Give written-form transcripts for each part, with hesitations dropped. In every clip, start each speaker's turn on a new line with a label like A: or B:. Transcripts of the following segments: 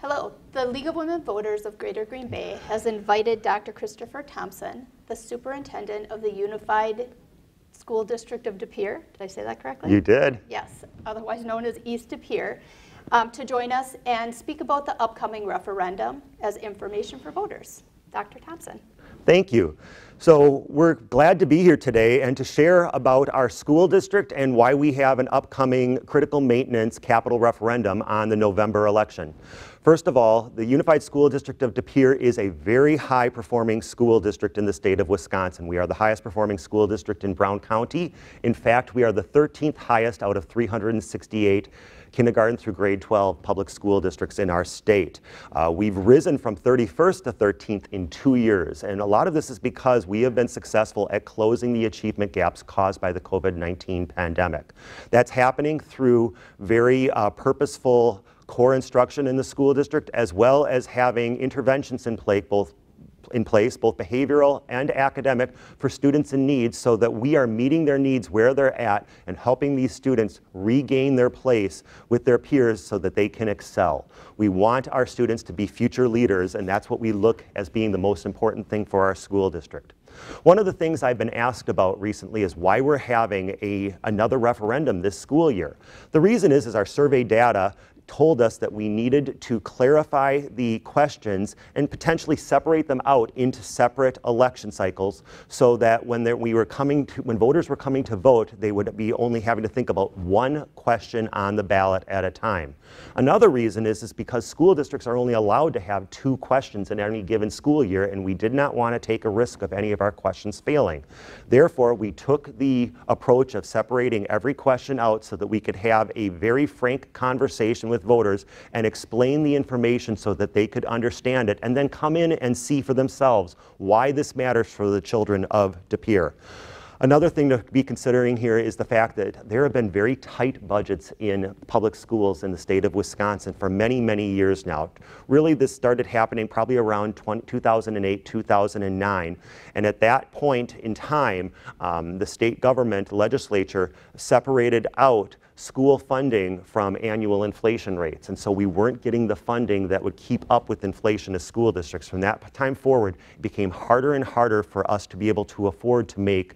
A: Hello. The League of Women Voters of Greater Green Bay has invited Dr. Christopher Thompson, the Superintendent of the Unified School District of De Pere. Did I say that correctly?
B: You did.
A: Yes, otherwise known as East De Pere, to join us and speak about the upcoming referendum as information for voters. Dr. Thompson.
B: Thank you. So we're glad to be here today and to share about our school district and why we have an upcoming critical maintenance capital referendum on the November election. First of all, the Unified School District of De Pere is a very high performing school district in the state of Wisconsin. We are the highest performing school district in Brown County. In fact, we are the 13th highest out of 368 kindergarten through grade 12 public school districts in our state. We've risen from 31st to 13th in 2 years, and a lot of this is because we have been successful at closing the achievement gaps caused by the COVID-19 pandemic. That's happening through very purposeful core instruction in the school district, as well as having interventions in place, both behavioral and academic, for students in need, so that we are meeting their needs where they're at and helping these students regain their place with their peers so that they can excel. We want our students to be future leaders, and that's what we look as being the most important thing for our school district. One of the things I've been asked about recently is why we're having another referendum this school year. The reason is our survey data told us that we needed to clarify the questions and potentially separate them out into separate election cycles, so that when voters were coming to vote, they would be only having to think about one question on the ballot at a time. Another reason is because school districts are only allowed to have 2 questions in any given school year, and we did not want to take a risk of any of our questions failing. Therefore, we took the approach of separating every question out so that we could have a very frank conversation with voters and explain the information so that they could understand it and then come in and see for themselves why this matters for the children of De Pere. Another thing to be considering here is the fact that there have been very tight budgets in public schools in the state of Wisconsin for many, many years now. Really, this started happening probably around 2008, 2009. And at that point in time, the state government legislature separated out school funding from annual inflation rates. And so we weren't getting the funding that would keep up with inflation as school districts. From that time forward, it became harder and harder for us to be able to afford to make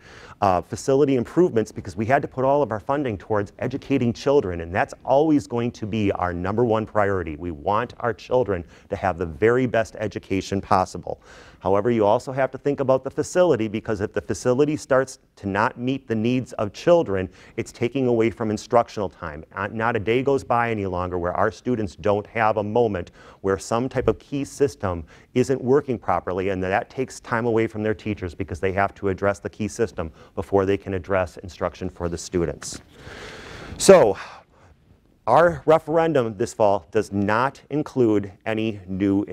B: facility improvements, because we had to put all of our funding towards educating children, and that's always going to be our #1 priority. We want our children to have the very best education possible. However, you also have to think about the facility, because if the facility starts to not meet the needs of children, it's taking away from instructional time. Not a day goes by any longer where our students don't have a moment where some type of key system isn't working properly, and that takes time away from their teachers because they have to address the key system before they can address instruction for the students. So, our referendum this fall does not include any new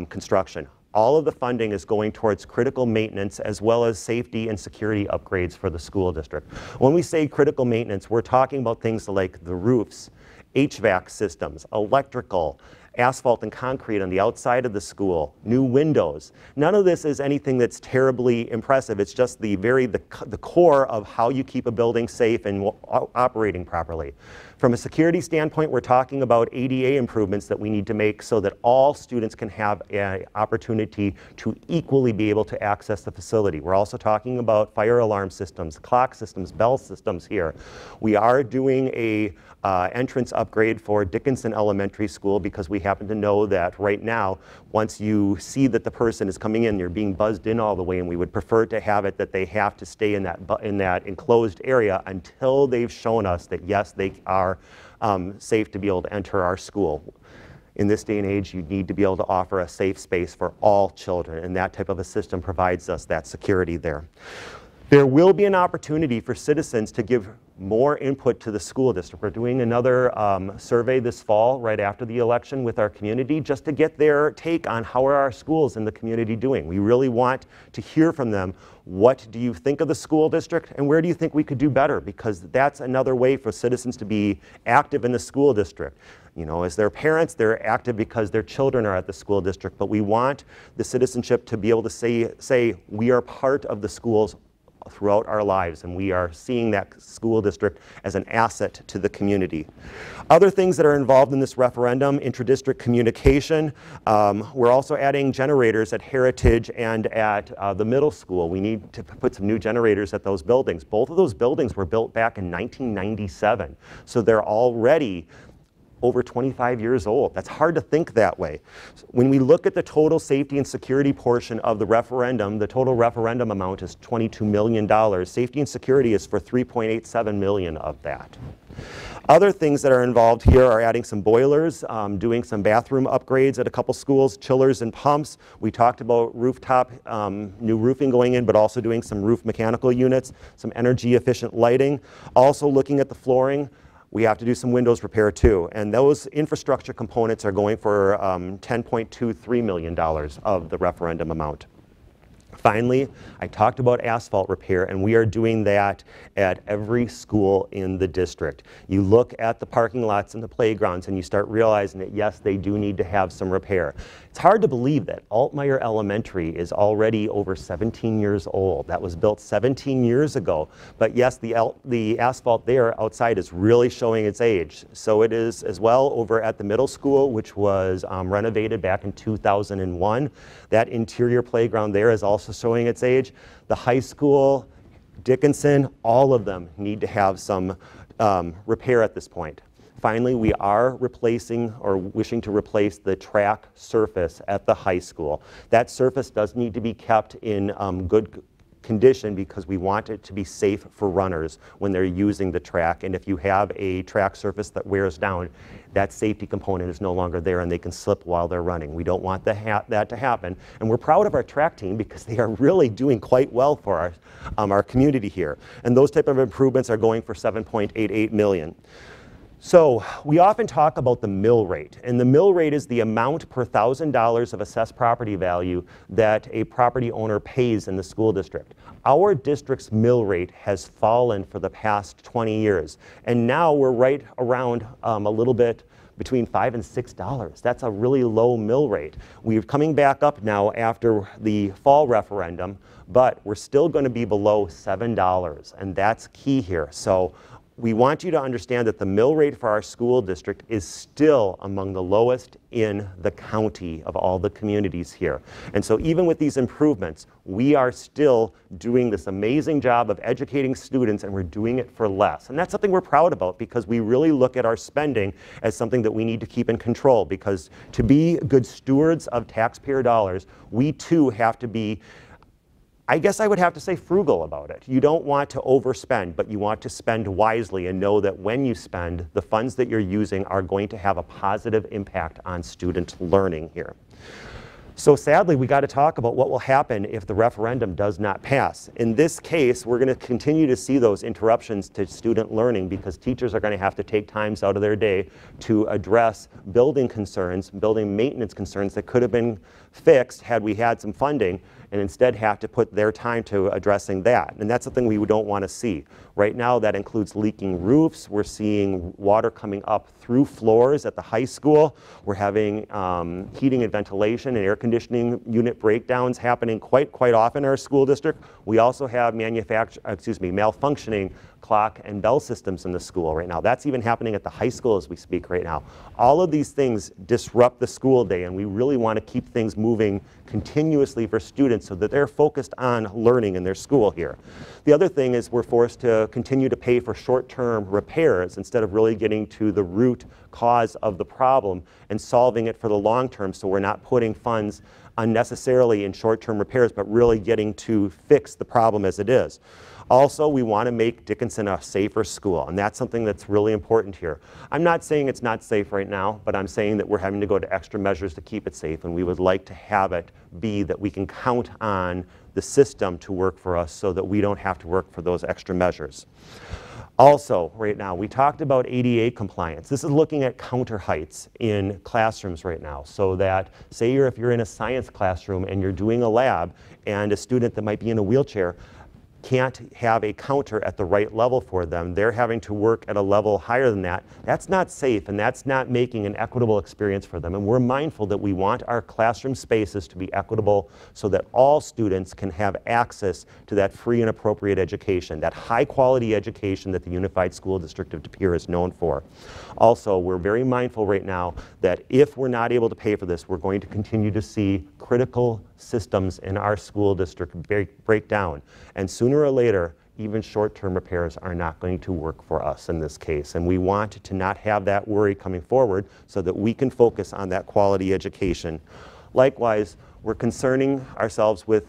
B: construction. All of the funding is going towards critical maintenance as well as safety and security upgrades for the school district. When we say critical maintenance, we're talking about things like the roofs, HVAC systems, electrical, asphalt and concrete on the outside of the school, new windows. None of this is anything that's terribly impressive. It's just the core of how you keep a building safe and operating properly. From a security standpoint, we're talking about ADA improvements that we need to make so that all students can have an opportunity to equally be able to access the facility. We're also talking about fire alarm systems, clock systems, bell systems here. We are doing a entrance upgrade for Dickinson Elementary School, because we happen to know that right now, once you see that the person is coming in, you're being buzzed in all the way, and we would prefer to have it that they have to stay in that enclosed area until they've shown us that yes, they are safe to be able to enter our school. In this day and age, you need to be able to offer a safe space for all children, and that type of a system provides us that security there. There will be an opportunity for citizens to give more input to the school district. We're doing another survey this fall, right after the election, with our community, just to get their take on how are our schools in the community doing. We really want to hear from them. What do you think of the school district, and where do you think we could do better? Because that's another way for citizens to be active in the school district. You know, as their parents, they're active because their children are at the school district, but we want the citizenship to be able to say we are part of the schools throughout our lives, and we are seeing that school district as an asset to the community. Other things that are involved in this referendum: intra-district communication. We're also adding generators at Heritage and at the middle school. We need to put some new generators at those buildings. Both of those buildings were built back in 1997, so they're already over 25 years old. That's hard to think that way. When we look at the total safety and security portion of the referendum, the total referendum amount is $22 million. Safety and security is for $3.87 million of that. Other things that are involved here are adding some boilers, doing some bathroom upgrades at a couple schools, chillers and pumps. We talked about rooftop, new roofing going in, but also doing some roof mechanical units, some energy efficient lighting. Also looking at the flooring. We have to do some windows repair too, and those infrastructure components are going for $10.23 million of the referendum amount. Finally, I talked about asphalt repair, and we are doing that at every school in the district. You look at the parking lots and the playgrounds and you start realizing that yes, they do need to have some repair. It's hard to believe that Altmeyer Elementary is already over 17 years old. That was built 17 years ago, but yes, the asphalt there outside is really showing its age. So it is as well over at the middle school, which was renovated back in 2001. That interior playground there is also showing its age. The high school, Dickinson, all of them need to have some repair at this point. Finally, we are replacing or wishing to replace the track surface at the high school. That surface does need to be kept in good condition because we want it to be safe for runners when they're using the track. And if you have a track surface that wears down, that safety component is no longer there and they can slip while they're running. We don't want that to happen. And we're proud of our track team because they are really doing quite well for our community here. And those type of improvements are going for $7.88 million. So we often talk about the mill rate, and the mill rate is the amount per $1,000 of assessed property value that a property owner pays in the school district. Our district's mill rate has fallen for the past 20 years, and now we're right around a little bit between $5 and $6. That's a really low mill rate. We're coming back up now after the fall referendum, but we're still going to be below $7, and that's key here. So we want you to understand that the mill rate for our school district is still among the lowest in the county of all the communities here. And so even with these improvements, we are still doing this amazing job of educating students, and we're doing it for less. And that's something we're proud about because we really look at our spending as something that we need to keep in control, because to be good stewards of taxpayer dollars, we too have to be, I guess I would have to say, frugal about it. You don't want to overspend, but you want to spend wisely and know that when you spend, the funds that you're using are going to have a positive impact on student learning here. So sadly, we got to talk about what will happen if the referendum does not pass. In this case, we're going to continue to see those interruptions to student learning because teachers are going to have to take times out of their day to address building concerns, building maintenance concerns that could have been fixed had we had some funding, and instead have to put their time to addressing that. And that's something we don't want to see. Right now, that includes leaking roofs. We're seeing water coming up through floors at the high school. We're having heating and ventilation and air conditioning unit breakdowns happening quite often in our school district. We also have malfunctioning clock and bell systems in the school right now. That's even happening at the high school as we speak right now. All of these things disrupt the school day, and we really want to keep things moving continuously for students so that they're focused on learning in their school here. The other thing is we're forced to continue to pay for short-term repairs instead of really getting to the root cause of the problem and solving it for the long term, so we're not putting funds unnecessarily in short-term repairs, but really getting to fix the problem as it is. Also, we want to make Dickinson a safer school, and that's something that's really important here. I'm not saying it's not safe right now, but I'm saying that we're having to go to extra measures to keep it safe, and we would like to have it be that we can count on the system to work for us so that we don't have to work for those extra measures. Also, right now, we talked about ADA compliance. This is looking at counter heights in classrooms right now, so that, say if you're in a science classroom and you're doing a lab and a student that might be in a wheelchair, can't have a counter at the right level for them. They're having to work at a level higher than that. That's not safe, and that's not making an equitable experience for them. And we're mindful that we want our classroom spaces to be equitable so that all students can have access to that free and appropriate education, that high quality education that the Unified School District of De Pere is known for. Also, we're very mindful right now that if we're not able to pay for this, we're going to continue to see critical systems in our school district break down. And sooner or later, even short-term repairs are not going to work for us in this case. And we want to not have that worry coming forward so that we can focus on that quality education. Likewise, we're concerning ourselves with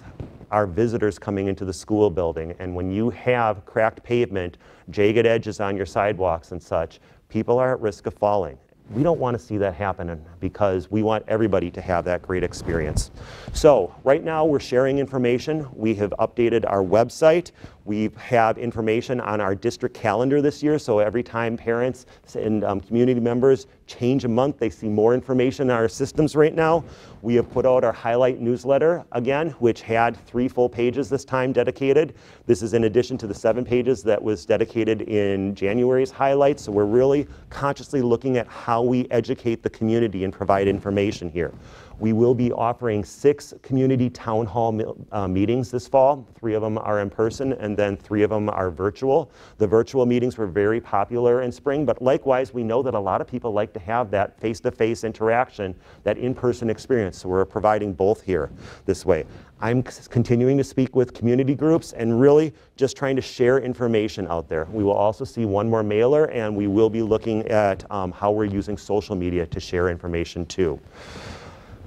B: our visitors coming into the school building. And when you have cracked pavement, jagged edges on your sidewalks and such, people are at risk of falling. We don't want to see that happen because we want everybody to have that great experience. So right now we're sharing information. We have updated our website. We have information on our district calendar this year, so every time parents and community members change a month, they see more information in our systems right now. We have put out our highlight newsletter again, which had 3 full pages this time dedicated. This is in addition to the 7 pages that was dedicated in January's highlights, so we're really consciously looking at how we educate the community and provide information here. We will be offering 6 community town hall meetings this fall. 3 of them are in person and then 3 of them are virtual. The virtual meetings were very popular in spring, but likewise we know that a lot of people like to have that face-to-face interaction, that in-person experience, so we're providing both here this way. I'm continuing to speak with community groups and really just trying to share information out there. We will also see one more mailer, and we will be looking at how we're using social media to share information too.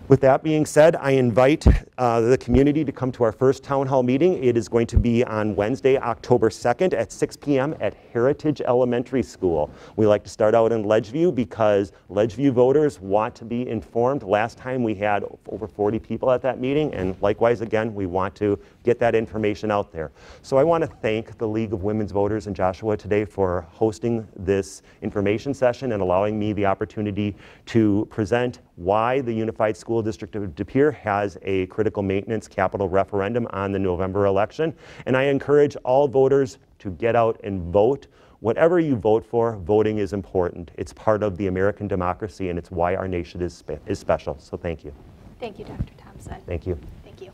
B: With that being said, I invite the community to come to our first town hall meeting. It is going to be on Wednesday, October 2nd at 6 p.m. at Heritage Elementary School. We like to start out in Ledgeview because Ledgeview voters want to be informed. Last time we had over 40 people at that meeting, and likewise again, we want to get that information out there. So I want to thank the League of Women's Voters in Joshua today for hosting this information session and allowing me the opportunity to present why the Unified School District of De Pere has a critical maintenance capital referendum on the November election. And I encourage all voters to get out and vote. Whatever you vote for, voting is important. It's part of the American democracy, and it's why our nation is special. So thank you.
A: Thank you, Dr. Thompson.
B: Thank you.
A: Thank you.